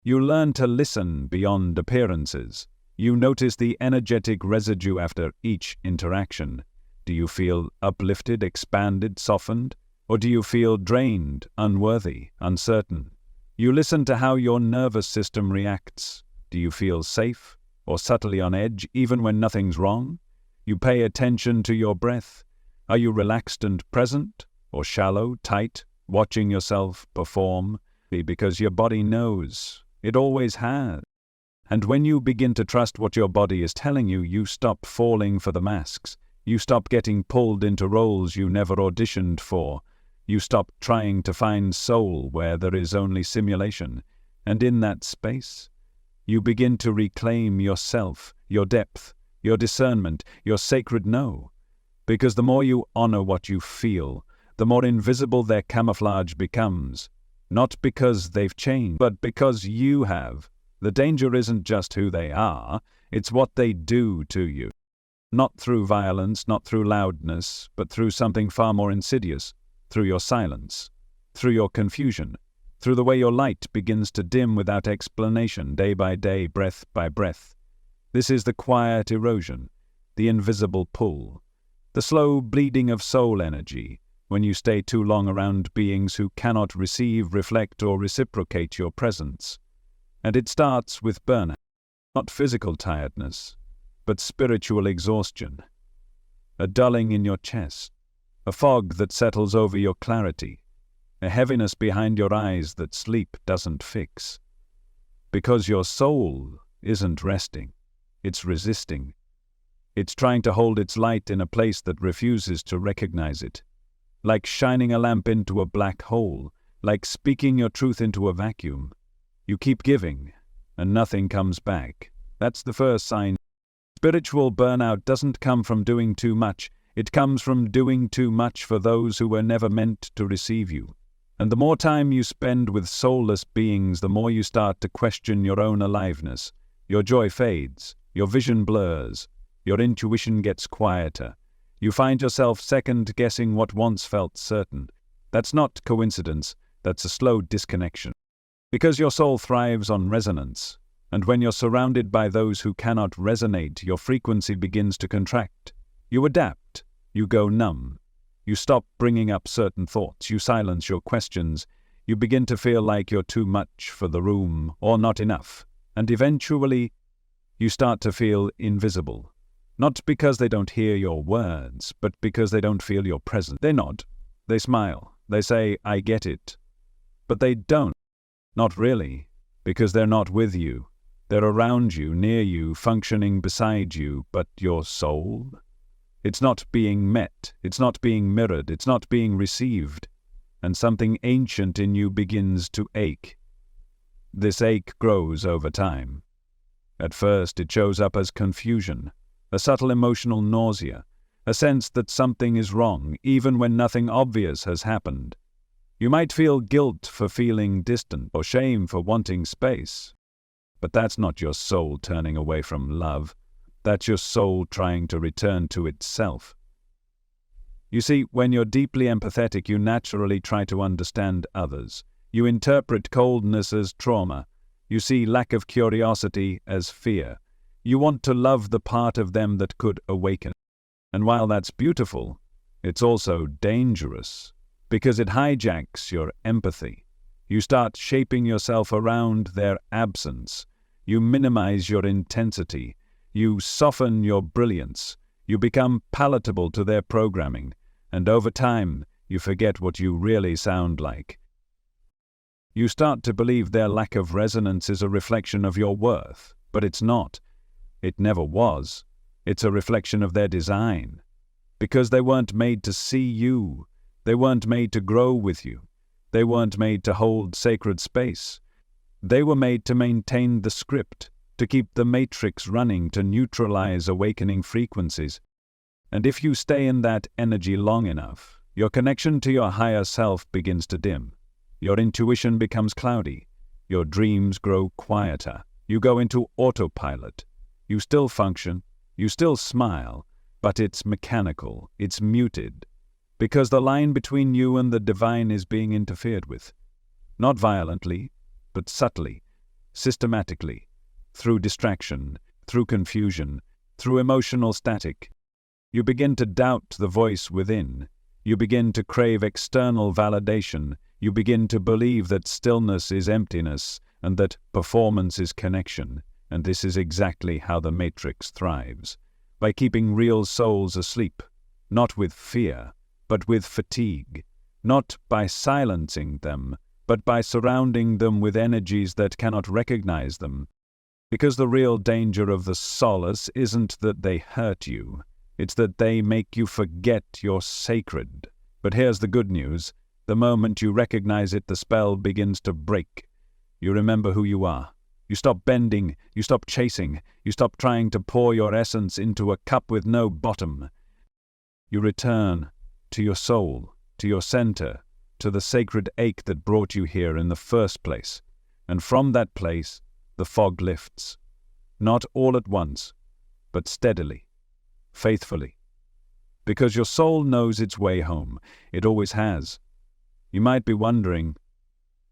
Speaker 1: You learn to listen beyond appearances. You notice the energetic residue after each interaction. Do you feel uplifted, expanded, softened? Or do you feel drained, unworthy, uncertain? You listen to how your nervous system reacts. Do you feel safe or subtly on edge even when nothing's wrong? You pay attention to your breath. Are you relaxed and present? Or shallow, tight, watching yourself perform? Because your body knows. It always has. And when you begin to trust what your body is telling you, you stop falling for the masks. You stop getting pulled into roles you never auditioned for. You stop trying to find soul where there is only simulation. And in that space, you begin to reclaim yourself, your depth, your discernment, your sacred no. Because the more you honor what you feel, the more invisible their camouflage becomes. Not because they've changed, but because you have. The danger isn't just who they are, it's what they do to you. Not through violence, not through loudness, but through something far more insidious. Through your silence, through your confusion, through the way your light begins to dim without explanation, day by day, breath by breath. This is the quiet erosion, the invisible pull, the slow bleeding of soul energy, when you stay too long around beings who cannot receive, reflect, or reciprocate your presence. And it starts with burnout, not physical tiredness, but spiritual exhaustion, a dulling in your chest, a fog that settles over your clarity, a heaviness behind your eyes that sleep doesn't fix. Because your soul isn't resting, it's resisting. It's trying to hold its light in a place that refuses to recognize it. Like shining a lamp into a black hole, like speaking your truth into a vacuum. You keep giving, and nothing comes back. That's the first sign. Spiritual burnout doesn't come from doing too much. It comes from doing too much for those who were never meant to receive you. And the more time you spend with soulless beings, the more you start to question your own aliveness. Your joy fades, your vision blurs, your intuition gets quieter. You find yourself second-guessing what once felt certain. That's not coincidence, that's a slow disconnection. Because your soul thrives on resonance, and when you're surrounded by those who cannot resonate, your frequency begins to contract. You adapt, you go numb, you stop bringing up certain thoughts, you silence your questions, you begin to feel like you're too much for the room or not enough, and eventually you start to feel invisible. Not because they don't hear your words, but because they don't feel your presence. They nod, they smile, they say, "I get it." But they don't. Not really, because they're not with you. They're around you, near you, functioning beside you, but your soul? It's not being met, it's not being mirrored, it's not being received, and something ancient in you begins to ache. This ache grows over time. At first it shows up as confusion, a subtle emotional nausea, a sense that something is wrong, even when nothing obvious has happened. You might feel guilt for feeling distant or shame for wanting space. But that's not your soul turning away from love. That's your soul trying to return to itself. You see, when you're deeply empathetic, you naturally try to understand others. You interpret coldness as trauma. You see lack of curiosity as fear. You want to love the part of them that could awaken. And while that's beautiful, it's also dangerous, because it hijacks your empathy. You start shaping yourself around their absence. You minimize your intensity. You soften your brilliance. You become palatable to their programming. And over time, you forget what you really sound like. You start to believe their lack of resonance is a reflection of your worth, but it's not. It never was. It's a reflection of their design. Because they weren't made to see you. They weren't made to grow with you. They weren't made to hold sacred space. They were made to maintain the script, to keep the matrix running, to neutralize awakening frequencies. And if you stay in that energy long enough, your connection to your higher self begins to dim. Your intuition becomes cloudy. Your dreams grow quieter. You go into autopilot. You still function. You still smile. But it's mechanical. It's muted. Because the line between you and the divine is being interfered with. Not violently, but subtly, systematically, through distraction, through confusion, through emotional static. You begin to doubt the voice within. You begin to crave external validation. You begin to believe that stillness is emptiness and that performance is connection. And this is exactly how the matrix thrives. By keeping real souls asleep, not with fear, but with fatigue, not by silencing them, but by surrounding them with energies that cannot recognize them. Because the real danger of the Soulless isn't that they hurt you, it's that they make you forget you're sacred. But here's the good news. The moment you recognize it, the spell begins to break. You remember who you are. You stop bending, you stop chasing, you stop trying to pour your essence into a cup with no bottom. You return to your soul, to your center, to the sacred ache that brought you here in the first place. And from that place, the fog lifts. Not all at once, but steadily, faithfully. Because your soul knows its way home. It always has. You might be wondering,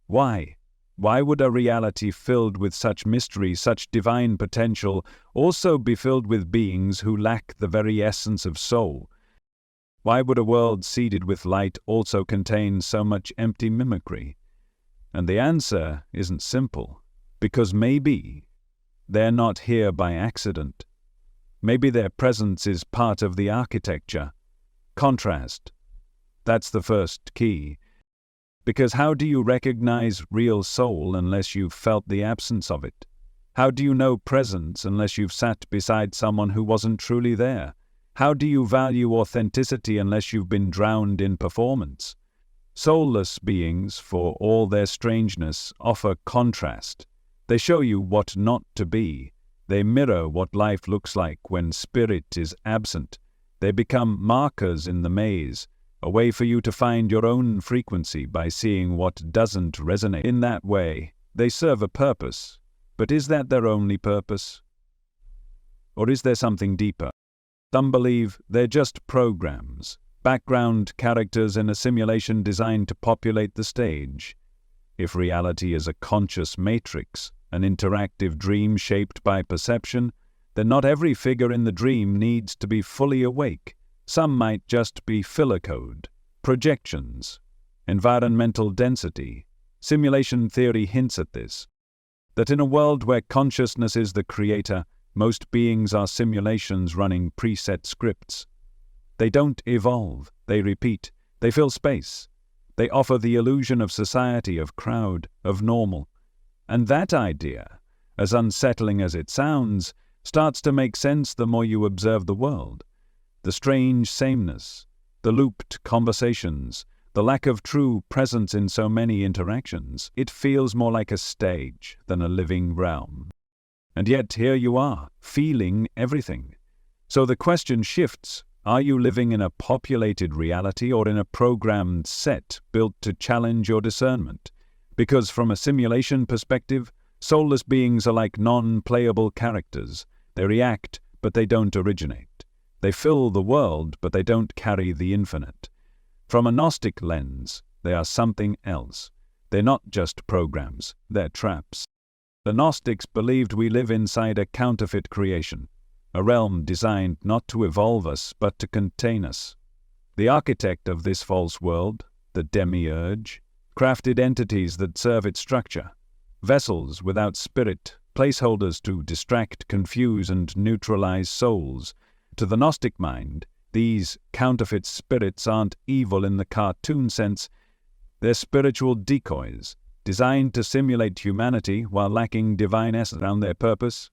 Speaker 1: why? Why would a reality filled with such mystery, such divine potential, also be filled with beings who lack the very essence of soul? Why would a world seeded with light also contain so much empty mimicry? And the answer isn't simple, because maybe they're not here by accident. Maybe their presence is part of the architecture. Contrast. That's the first key. Because how do you recognize real soul unless you've felt the absence of it? How do you know presence unless you've sat beside someone who wasn't truly there? How do you value authenticity unless you've been drowned in performance? Soulless beings, for all their strangeness, offer contrast. They show you what not to be. They mirror what life looks like when spirit is absent. They become markers in the maze, a way for you to find your own frequency by seeing what doesn't resonate. In that way, they serve a purpose. But is that their only purpose? Or is there something deeper? Some believe they're just programs, background characters in a simulation designed to populate the stage. If reality is a conscious matrix, an interactive dream shaped by perception, then not every figure in the dream needs to be fully awake. Some might just be filler code, projections, environmental density. Simulation theory hints at this, that in a world where consciousness is the creator, most beings are simulations running preset scripts. They don't evolve, they repeat, they fill space. They offer the illusion of society, of crowd, of normal. And that idea, as unsettling as it sounds, starts to make sense the more you observe the world. The strange sameness, the looped conversations, the lack of true presence in so many interactions. It feels more like a stage than a living realm. And yet here you are, feeling everything. So the question shifts. Are you living in a populated reality or in a programmed set built to challenge your discernment? Because from a simulation perspective, soulless beings are like non-playable characters. They react, but they don't originate. They fill the world, but they don't carry the infinite. From a Gnostic lens, they are something else. They're not just programs, they're traps. The Gnostics believed we live inside a counterfeit creation, a realm designed not to evolve us, but to contain us. The architect of this false world, the demiurge, crafted entities that serve its structure, vessels without spirit, placeholders to distract, confuse, and neutralize souls. To the Gnostic mind, these counterfeit spirits aren't evil in the cartoon sense. They're spiritual decoys, designed to simulate humanity while lacking divine essence around their purpose,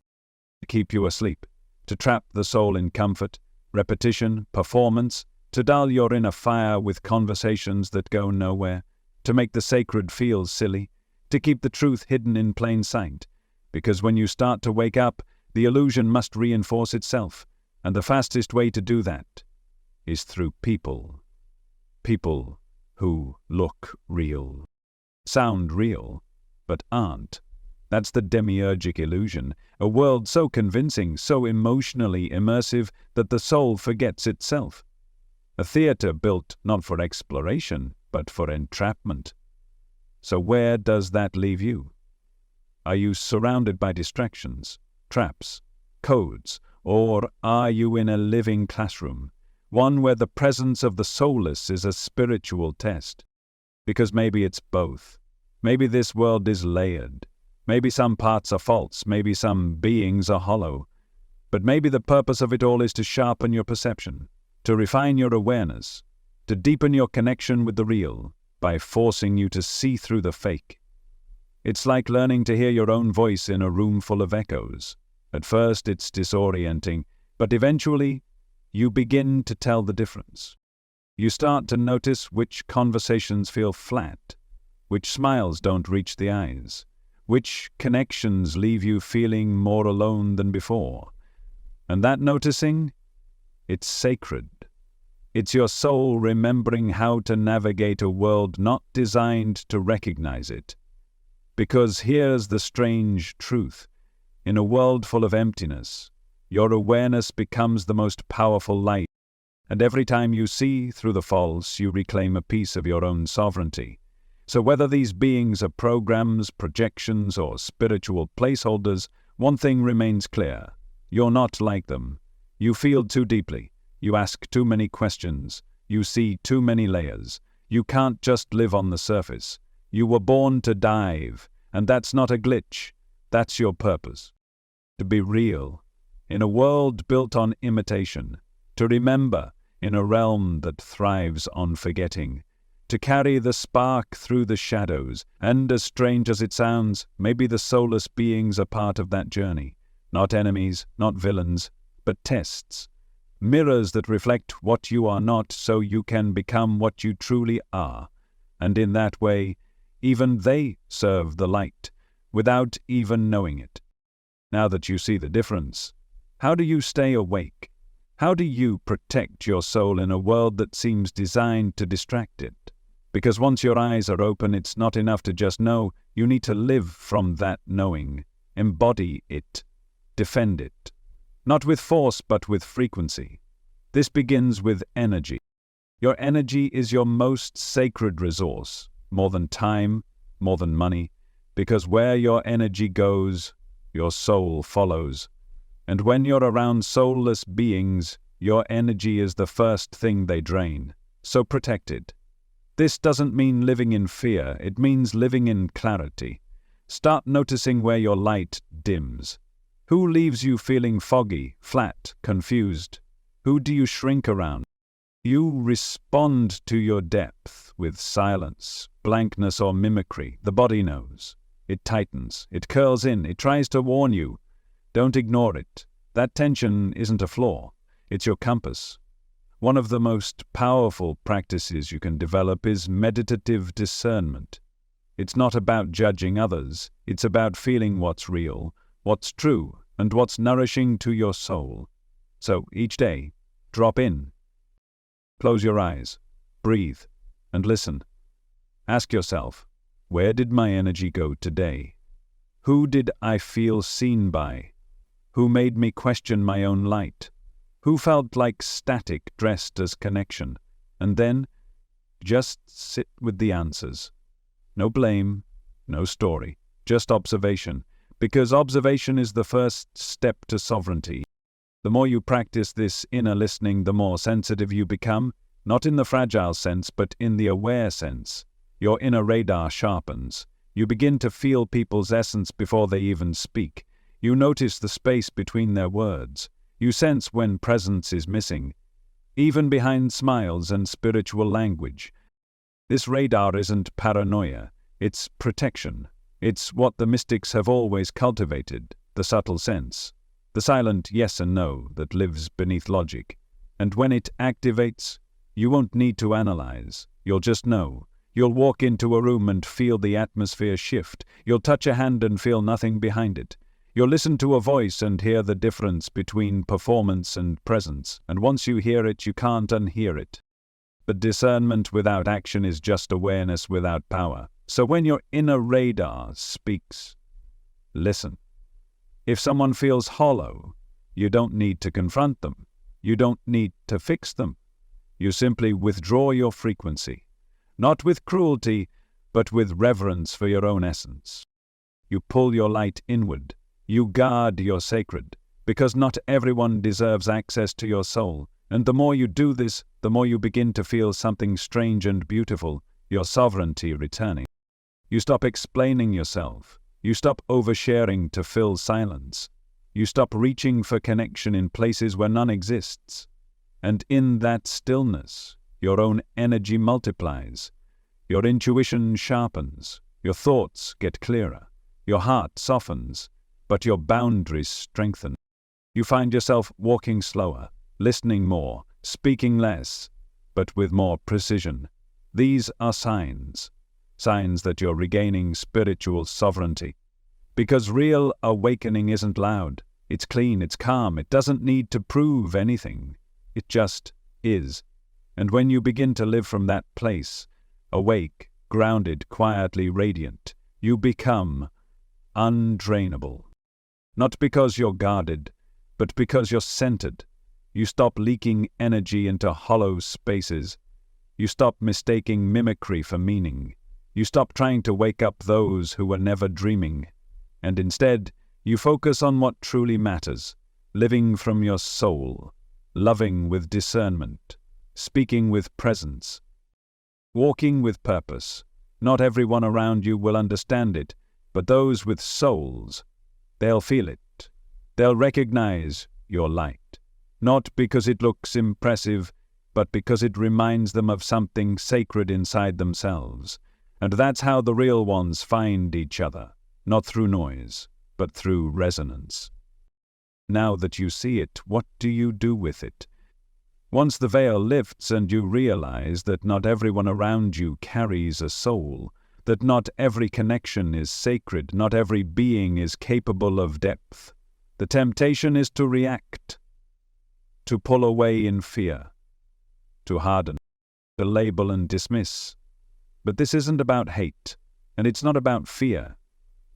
Speaker 1: to keep you asleep, to trap the soul in comfort, repetition, performance, to dull your inner fire with conversations that go nowhere, to make the sacred feel silly, to keep the truth hidden in plain sight. Because when you start to wake up, the illusion must reinforce itself, and the fastest way to do that is through people. People who look real, sound real, but aren't. That's the demiurgic illusion, a world so convincing, so emotionally immersive that the soul forgets itself. A theater built not for exploration, but for entrapment. So where does that leave you? Are you surrounded by distractions, traps, codes, or are you in a living classroom, one where the presence of the soulless is a spiritual test? Because maybe it's both. Maybe this world is layered. Maybe some parts are false, maybe some beings are hollow. But maybe the purpose of it all is to sharpen your perception, to refine your awareness, to deepen your connection with the real by forcing you to see through the fake. It's like learning to hear your own voice in a room full of echoes. At first it's disorienting, but eventually you begin to tell the difference. You start to notice which conversations feel flat, which smiles don't reach the eyes, which connections leave you feeling more alone than before. And that noticing, it's sacred. It's your soul remembering how to navigate a world not designed to recognize it. Because here's the strange truth. In a world full of emptiness, your awareness becomes the most powerful light. And every time you see through the false, you reclaim a piece of your own sovereignty. So whether these beings are programs, projections, or spiritual placeholders, one thing remains clear. You're not like them. You feel too deeply. You ask too many questions. You see too many layers. You can't just live on the surface. You were born to dive, and that's not a glitch. That's your purpose. To be real, in a world built on imitation. To remember, in a realm that thrives on forgetting. To carry the spark through the shadows, and as strange as it sounds, maybe the soulless beings are part of that journey. Not enemies, not villains, but tests. Mirrors that reflect what you are not so you can become what you truly are. And in that way, even they serve the light, without even knowing it. Now that you see the difference, how do you stay awake? How do you protect your soul in a world that seems designed to distract it? Because once your eyes are open, it's not enough to just know. You need to live from that knowing, embody it, defend it. Not with force, but with frequency. This begins with energy. Your energy is your most sacred resource, more than time, more than money, because where your energy goes, your soul follows. And when you're around soulless beings, your energy is the first thing they drain. So protect it. This doesn't mean living in fear, it means living in clarity. Start noticing where your light dims. Who leaves you feeling foggy, flat, confused? Who do you shrink around? You respond to your depth with silence, blankness, or mimicry. The body knows. It tightens. It curls in. It tries to warn you. Don't ignore it. That tension isn't a flaw. It's your compass. One of the most powerful practices you can develop is meditative discernment. It's not about judging others. It's about feeling what's real, what's true, and what's nourishing to your soul. So each day, drop in. Close your eyes, breathe, and listen. Ask yourself, where did my energy go today? Who did I feel seen by? Who made me question my own light? Who felt like static dressed as connection? And then, just sit with the answers. No blame, no story, just observation, because observation is the first step to sovereignty. The more you practice this inner listening, the more sensitive you become, not in the fragile sense, but in the aware sense. Your inner radar sharpens. You begin to feel people's essence before they even speak. You notice the space between their words. You sense when presence is missing, even behind smiles and spiritual language. This radar isn't paranoia, it's protection. It's what the mystics have always cultivated, the subtle sense, the silent yes and no that lives beneath logic. And when it activates, you won't need to analyze, you'll just know. You'll walk into a room and feel the atmosphere shift. You'll touch a hand and feel nothing behind it. You'll listen to a voice and hear the difference between performance and presence, and once you hear it, you can't unhear it. But discernment without action is just awareness without power. So when your inner radar speaks, listen. If someone feels hollow, you don't need to confront them. You don't need to fix them. You simply withdraw your frequency, not with cruelty, but with reverence for your own essence. You pull your light inward. You guard your sacred, because not everyone deserves access to your soul. And the more you do this, the more you begin to feel something strange and beautiful, your sovereignty returning. You stop explaining yourself. You stop oversharing to fill silence. You stop reaching for connection in places where none exists. And in that stillness, your own energy multiplies. Your intuition sharpens. Your thoughts get clearer. Your heart softens. But your boundaries strengthen. You find yourself walking slower, listening more, speaking less, but with more precision. These are signs that you're regaining spiritual sovereignty. Because real awakening isn't loud, it's clean, it's calm, it doesn't need to prove anything. It just is. And when you begin to live from that place, awake, grounded, quietly radiant, you become undrainable. Not because you're guarded, but because you're centered. You stop leaking energy into hollow spaces. You stop mistaking mimicry for meaning. You stop trying to wake up those who were never dreaming. And instead, you focus on what truly matters, living from your soul, loving with discernment, speaking with presence, walking with purpose. Not everyone around you will understand it, but those with souls, they'll feel it. They'll recognize your light, not because it looks impressive, but because it reminds them of something sacred inside themselves. And that's how the real ones find each other, not through noise, but through resonance. Now that you see it, what do you do with it? Once the veil lifts and you realize that not everyone around you carries a soul, that not every connection is sacred, not every being is capable of depth. The temptation is to react, to pull away in fear, to harden, to label and dismiss. But this isn't about hate, and it's not about fear.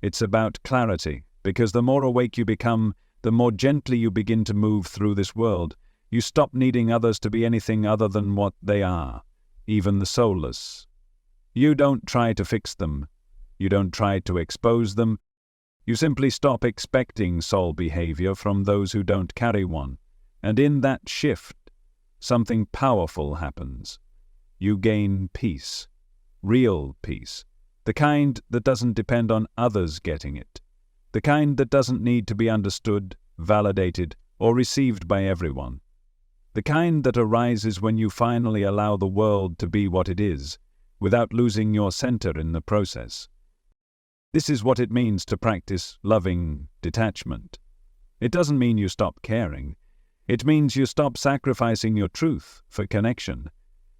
Speaker 1: It's about clarity, because the more awake you become, the more gently you begin to move through this world. You stop needing others to be anything other than what they are, even the soulless. You don't try to fix them. You don't try to expose them. You simply stop expecting soul behavior from those who don't carry one. And in that shift, something powerful happens. You gain peace, real peace, the kind that doesn't depend on others getting it, the kind that doesn't need to be understood, validated, or received by everyone. The kind that arises when you finally allow the world to be what it is, without losing your center in the process. This is what it means to practice loving detachment. It doesn't mean you stop caring. It means you stop sacrificing your truth for connection.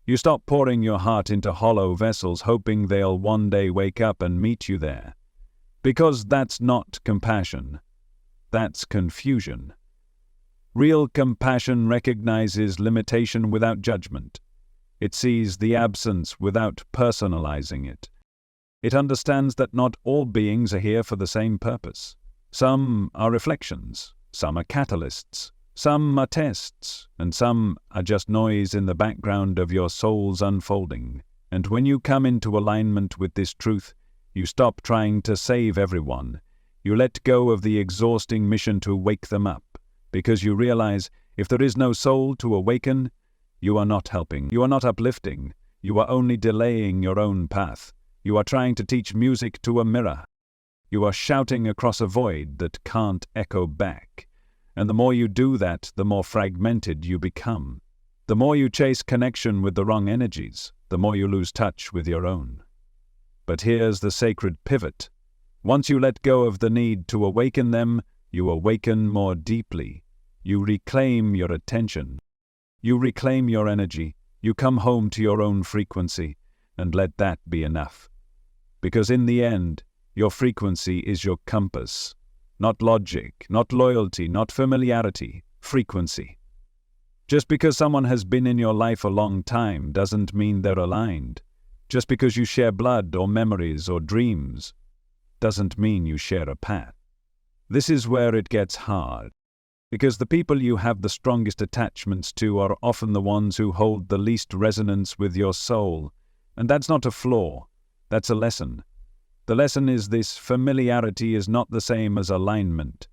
Speaker 1: You stop pouring your heart into hollow vessels hoping they'll one day wake up and meet you there. Because that's not compassion. That's confusion. Real compassion recognizes limitation without judgment. It sees the absence without personalizing it. It understands that not all beings are here for the same purpose. Some are reflections, some are catalysts, some are tests, and some are just noise in the background of your soul's unfolding. And when you come into alignment with this truth, you stop trying to save everyone. You let go of the exhausting mission to wake them up, because you realize if there is no soul to awaken, you are not helping, you are not uplifting, you are only delaying your own path. You are trying to teach music to a mirror. You are shouting across a void that can't echo back. And the more you do that, the more fragmented you become. The more you chase connection with the wrong energies, the more you lose touch with your own. But here's the sacred pivot. Once you let go of the need to awaken them, you awaken more deeply. You reclaim your attention. You reclaim your energy. You come home to your own frequency, and let that be enough. Because in the end, your frequency is your compass. Not logic, not loyalty, not familiarity, frequency. Just because someone has been in your life a long time doesn't mean they're aligned. Just because you share blood or memories or dreams doesn't mean you share a path. This is where it gets hard, because the people you have the strongest attachments to are often the ones who hold the least resonance with your soul. And that's not a flaw, that's a lesson. The lesson is this: familiarity is not the same as alignment.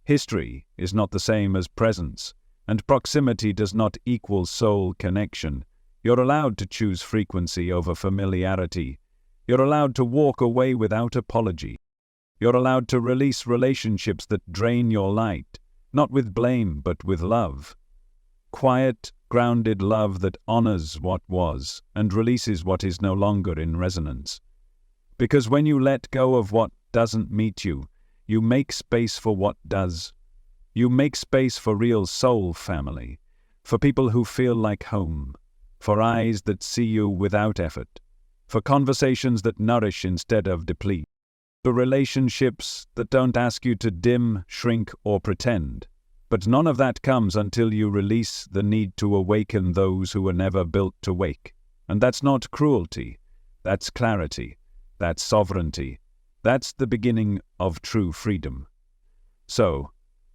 Speaker 1: History is not the same as presence. And proximity does not equal soul connection. You're allowed to choose frequency over familiarity. You're allowed to walk away without apology. You're allowed to release relationships that drain your light, not with blame, but with love. Quiet, grounded love that honors what was and releases what is no longer in resonance. Because when you let go of what doesn't meet you, you make space for what does. You make space for real soul family, for people who feel like home, for eyes that see you without effort, for conversations that nourish instead of deplete, for relationships that don't ask you to dim, shrink, or pretend. But none of that comes until you release the need to awaken those who were never built to wake. And that's not cruelty, that's clarity. That's sovereignty. That's the beginning of true freedom. So,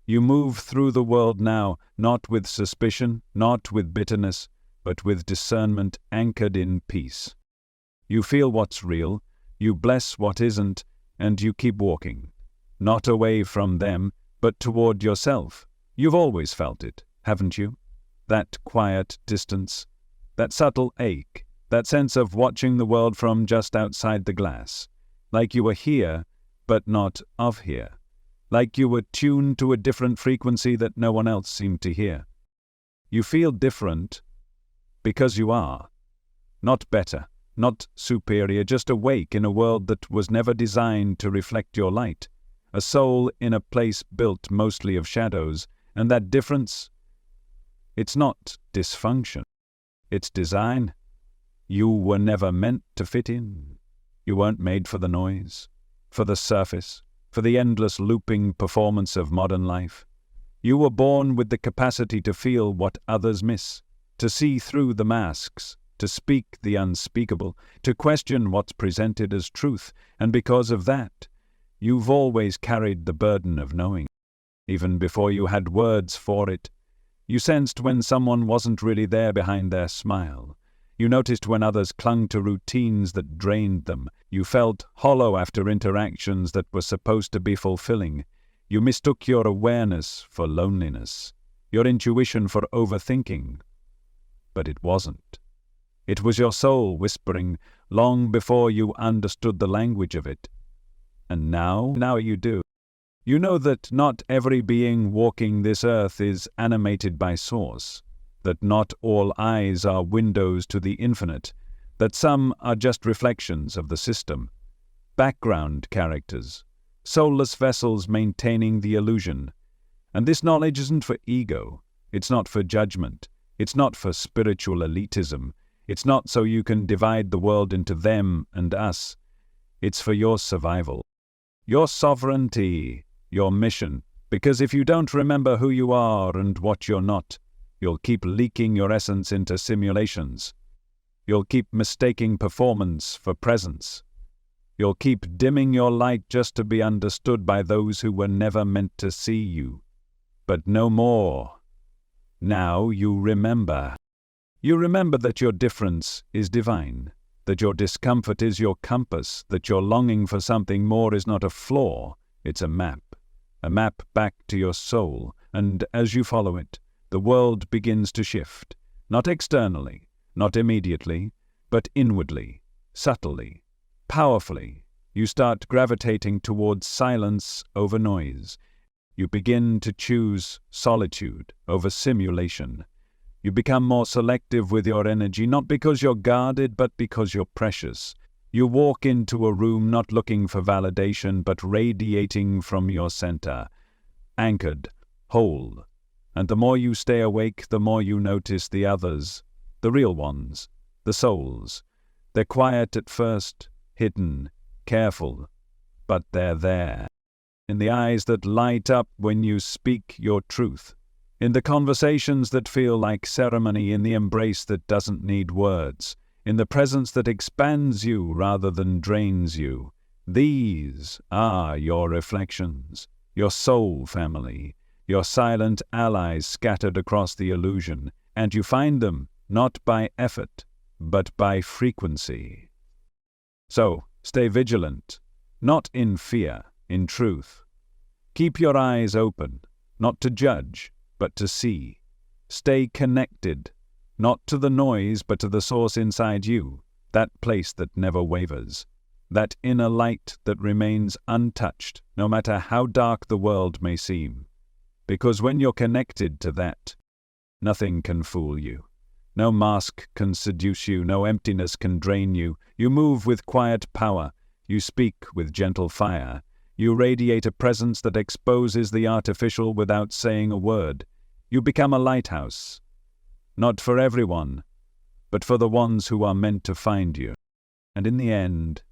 Speaker 1: you move through the world now, not with suspicion, not with bitterness, but with discernment anchored in peace. You feel what's real, you bless what isn't, and you keep walking. Not away from them, but toward yourself. You've always felt it, haven't you? That quiet distance, that subtle ache, that sense of watching the world from just outside the glass, like you were here, but not of here, like you were tuned to a different frequency that no one else seemed to hear. You feel different because you are. Not better, not superior, just awake in a world that was never designed to reflect your light, a soul in a place built mostly of shadows, and that difference, it's not dysfunction, it's design. You were never meant to fit in. You weren't made for the noise, for the surface, for the endless looping performance of modern life. You were born with the capacity to feel what others miss, to see through the masks, to speak the unspeakable, to question what's presented as truth, and because of that, you've always carried the burden of knowing. Even before you had words for it, you sensed when someone wasn't really there behind their smile. You noticed when others clung to routines that drained them. You felt hollow after interactions that were supposed to be fulfilling. You mistook your awareness for loneliness, your intuition for overthinking. But it wasn't. It was your soul whispering long before you understood the language of it. And now you do. You know that not every being walking this earth is animated by source. that not all eyes are windows to the infinite, that some are just reflections of the system, background characters, soulless vessels maintaining the illusion. And this knowledge isn't for ego, it's not for judgment, it's not for spiritual elitism, it's not so you can divide the world into them and us. It's for your survival, your sovereignty, your mission. Because if you don't remember who you are and what you're not, you'll keep leaking your essence into simulations. You'll keep mistaking performance for presence. You'll keep dimming your light just to be understood by those who were never meant to see you. But no more. Now you remember. You remember that your difference is divine, that your discomfort is your compass, that your longing for something more is not a flaw, it's a map back to your soul, and as you follow it, the world begins to shift, not externally, not immediately, but inwardly, subtly, powerfully. You start gravitating towards silence over noise. You begin to choose solitude over simulation. You become more selective with your energy, not because you're guarded, but because you're precious. You walk into a room not looking for validation, but radiating from your center, anchored, whole. And the more you stay awake, the more you notice the others, the real ones, the souls. They're quiet at first, hidden, careful, but they're there. In the eyes that light up when you speak your truth. In the conversations that feel like ceremony, in the embrace that doesn't need words. In the presence that expands you rather than drains you. These are your reflections, your soul family, your silent allies scattered across the illusion, and you find them not by effort, but by frequency. So, stay vigilant, not in fear, in truth. Keep your eyes open, not to judge, but to see. Stay connected, not to the noise, but to the source inside you, that place that never wavers, that inner light that remains untouched, no matter how dark the world may seem. Because when you're connected to that, nothing can fool you. No mask can seduce you, no emptiness can drain you. You move with quiet power, you speak with gentle fire. You radiate a presence that exposes the artificial without saying a word. You become a lighthouse. Not for everyone, but for the ones who are meant to find you. And in the end,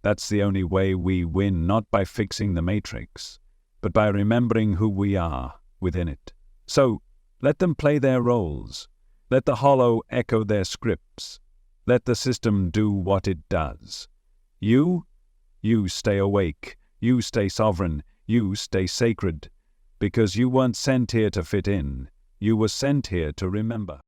Speaker 1: that's the only way we win, not by fixing the matrix, but by remembering who we are within it. So, let them play their roles. Let the hollow echo their scripts. Let the system do what it does. You stay awake. You stay sovereign. You stay sacred. Because you weren't sent here to fit in. You were sent here to remember.